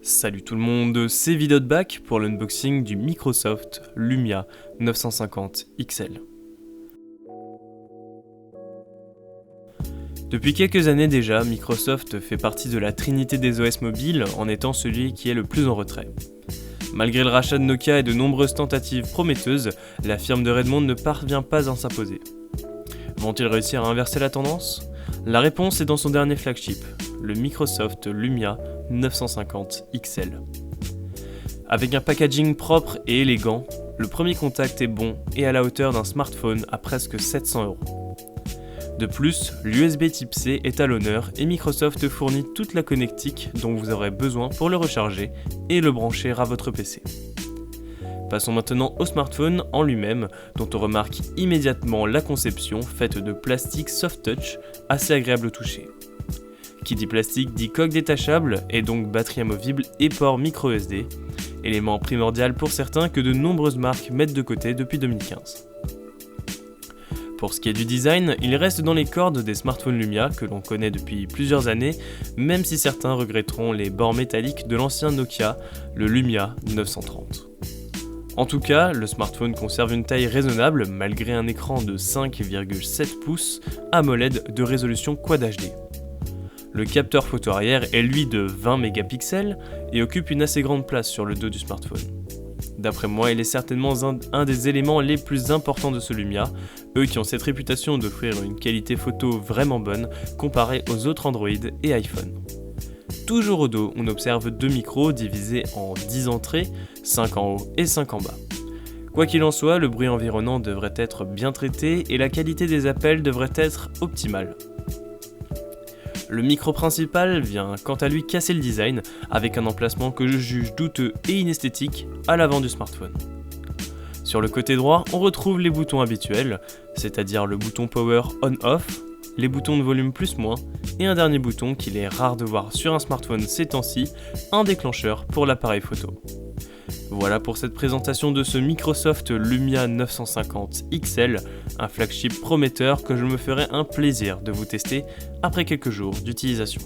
Salut tout le monde, c'est Vidotback pour l'unboxing du Microsoft Lumia 950 XL. Depuis quelques années déjà, Microsoft fait partie de la trinité des OS mobiles en étant celui qui est le plus en retrait. Malgré le rachat de Nokia et de nombreuses tentatives prometteuses, la firme de Redmond ne parvient pas à s'imposer. Vont-ils réussir à inverser la tendance ? La réponse est dans son dernier flagship, le Microsoft Lumia 950 XL. Avec un packaging propre et élégant, le premier contact est bon et à la hauteur d'un smartphone à presque 700€. De plus, l'USB Type C est à l'honneur et Microsoft fournit toute la connectique dont vous aurez besoin pour le recharger et le brancher à votre PC. Passons maintenant au smartphone en lui-même, dont on remarque immédiatement la conception faite de plastique soft touch assez agréable au toucher. Qui dit plastique dit coque détachable et donc batterie amovible et port micro SD, élément primordial pour certains que de nombreuses marques mettent de côté depuis 2015. Pour ce qui est du design, il reste dans les cordes des smartphones Lumia que l'on connaît depuis plusieurs années, même si certains regretteront les bords métalliques de l'ancien Nokia, le Lumia 930. En tout cas, le smartphone conserve une taille raisonnable malgré un écran de 5,7 pouces AMOLED de résolution Quad HD. Le capteur photo arrière est lui de 20 mégapixels et occupe une assez grande place sur le dos du smartphone. D'après moi, il est certainement un des éléments les plus importants de ce Lumia, eux qui ont cette réputation d'offrir une qualité photo vraiment bonne comparée aux autres Android et iPhone. Toujours au dos, on observe deux micros divisés en 10 entrées, 5 en haut et 5 en bas. Quoi qu'il en soit, le bruit environnant devrait être bien traité et la qualité des appels devrait être optimale. Le micro principal vient quant à lui casser le design avec un emplacement que je juge douteux et inesthétique à l'avant du smartphone. Sur le côté droit, on retrouve les boutons habituels, c'est-à-dire le bouton Power On-Off, les boutons de volume plus-moins et un dernier bouton qu'il est rare de voir sur un smartphone ces temps-ci, un déclencheur pour l'appareil photo. Voilà pour cette présentation de ce Microsoft Lumia 950 XL, un flagship prometteur que je me ferai un plaisir de vous tester après quelques jours d'utilisation.